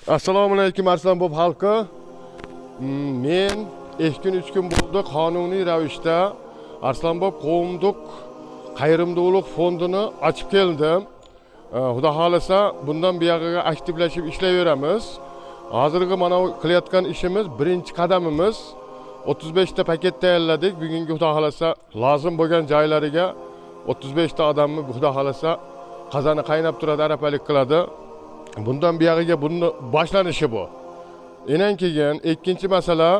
Assalomu alaykum Arslonbob xalqi. Men 2 kun 3 kun bo'ldi qonuniy ravishda Arslonbob qovumduk qayrimduluk fondini ochib keldim. Xudo xolasa bundan buyog'iga aktivlashib ishlayveramiz. Hozirgi mana qilayotgan ishimiz birinchi qadamimiz. 35 ta paket tayyorladik. Bugungi xudo xolasa lozim bo'lgan joylariga 35 ta odamni xudo xolasa qozoni qaynab turadi, arapalik qiladi. Bundan buyog'iga bunning boshlanishi bu. Enan keyin ikkinchi masala,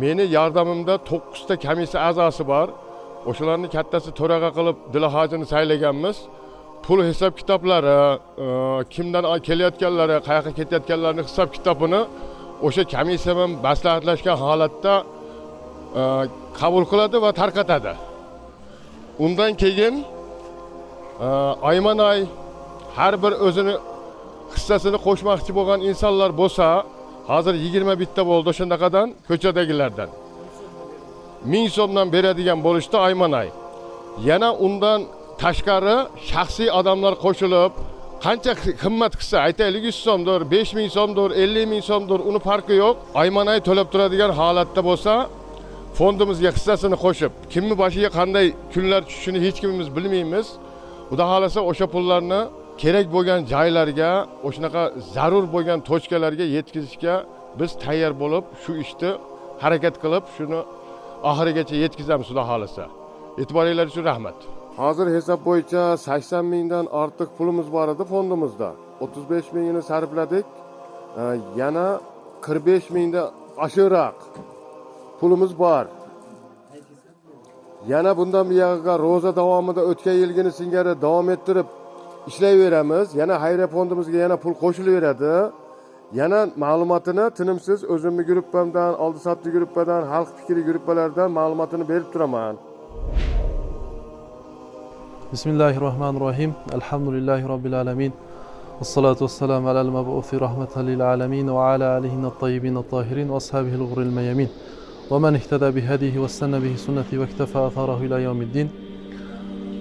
meni yordamimda 9 ta komissiya a'zosi bor. O'shalarni kattasi to'raga qilib Dilahojini saylaganmiz. Pul hisob kitoblari, kimdan kelayotganlari, qayerga ketayotganlarning hisob kitobini o'sha komissiya bilan maslahatlashgan holatda qabul qiladi va tarqatadi. Undan keyin oyma-oy har bir o'zini hissasini qo'shmoqchi bo'lgan insonlar bo'lsa, hozir 20 bitta bo'ldi shundaqadan ko'chadagilardan. 1000 so'mdan beradigan bo'lishdi oyma-oy. Yana undan tashqari shaxsiy odamlar qo'shilib, qancha qimmat qilsa, aytaylik 100 so'mdir, 5000 so'mdir, 50000 so'mdir, uni farqi yo'q. Oyma-oy to'lab turadigan holatda bo'lsa, fondimizga hissasini qo'shib, kimni boshiga qanday kunlar tushishini hech kimimiz bilmaymiz. Xudo xolasa o'sha pullarni kerak bo'lgan joylarga, o'shanaqa zarur bo'lgan tochkalarga yetkazishga biz tayyor bo'lib, shu ishni harakat qilib, shuni oxirigacha yetkazamiz xudo xolasa. E'tiboringlar uchun rahmat. Hozir hisob bo'yicha 80 mingdan ortiq pulimiz bor edi fondimizda. 35 mingini sarfladik. Yana 45 mingdan oshiqroq pulimiz bor. Yana bundan buyog'iga ro'za davomida o'tgan yilgini singari davom ettirib ishlayveramiz. Yana xayriya fondimizga yana pul qo'shilaveradi. Yana ma'lumotini tinimsiz o'zimni gruppamdan, oldi sotdi gruppadan, xalq fikri gruppalaridan ma'lumotini berib turaman. Bismillahirrahmanirrahim. Alhamdulillahi robbil alamin. Wassalatu wassalamu alal mab'uthi rahmatan lil alamin va ala alihi at-tayyibin at-tahirin va ashabihi al-ghurril mayamin. Wa man ihtada bihadihi wastanna bihi sunnati wa iktafa atharahu ila yawmiddin.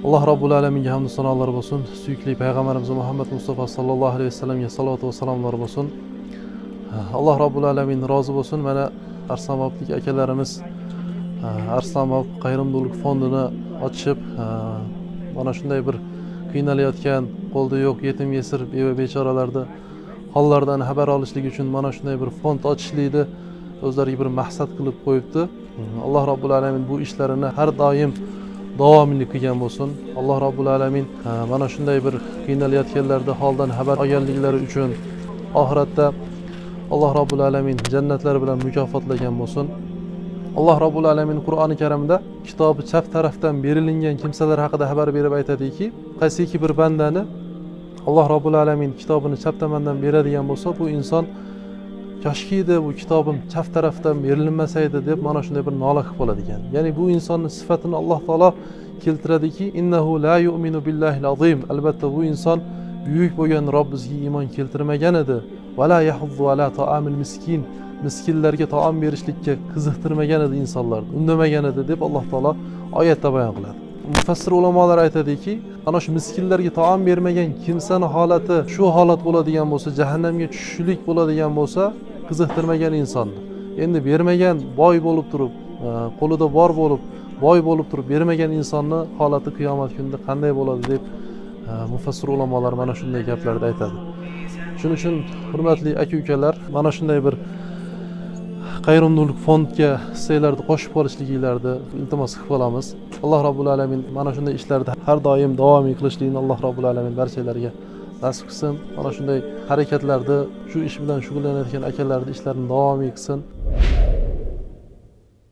Allah Rabbul Alaminga hamd sanolar bo'lsin. Suyukli payg'ambarimiz Muhammad Mustafa sallallohu alayhi vasallamga salovat va salomlar bo'lsin. Allah Rabbul Alamin rozi bo'lsin. Mana Arslonboblik akalarimiz Arslonbob qayrimduluk fondini ochib, mana shunday bir qiynalayotgan, qo'lda yo'q yetim yesir beva bechoralarni hollaridan xabar olishlik uchun mana shunday bir fond ochishlikni o'zlariga bir maqsad qilib qo'yibdi. Alloh Rabbul Alamin bu ishlarini har doim davomli qilgan bo'lsin. Alloh Rabbul Alamin mana shunday bir qiynalayotganlarda holdan xabar olganliklari uchun oxiratda Alloh Rabbul Alamin jannatlar bilan mukofotlagan bo'lsin. Alloh Rabbul Alamin Qur'oni Karimda kitobi chap tarafdan berilingan kimsalar haqida xabar berib aytadiki, qaysiki bir bandani Alloh Rabbul Alamin kitobini chap tomondan beradigan bo'lsa, bu inson yoshkida bu kitobim chap tarafdan berilmasaydi deb mana shunday bir nola qilib qoladi ekan. Ya'ni bu insonning sifatini Alloh taolo keltiradiki, innahu la yu'minu billahil azim. Albatta bu inson buyuk bo'lgan Robbimizga iymon keltirmagan edi. Va la yahuddu ala ta'amil miskin. Miskinlarga taom berishlikka qiziqtirmagan edi insonlar, undamagan edi deb Alloh taolo oyatda bayon qiladi. Mufassir ulamolar aytadiki, ana shu miskinlarga taom bermagan kimsaning holati shu holat bo'ladigan bo'lsa, jahannamga tushishlik bo'ladigan bo'lsa, qiziqtirmagan insonni. Endi bermagan, boy bo'lib turib, qo'lida bor bo'lib, boy bo'lib turib bermagan insonni holati qiyomat kunida qanday bo'ladi deb mufassir ulamolar mana shunday gaplarni aytadi. Shuning uchun hurmatli aka-ukalar, mana shunday bir qayrimduluk fondga hissanglarni qo'shib olishliklarini iltimos qilib qolamiz. Alloh Rabbul Alamin mana shunday ishlarni har doim davomiy qilishlikni Alloh Rabbul Alamin barchalarga nasib qilsin. Mana shunday harakatlarda shu ish bilan shug'ullanayotgan akalarning ishlarini davomiy qilsin.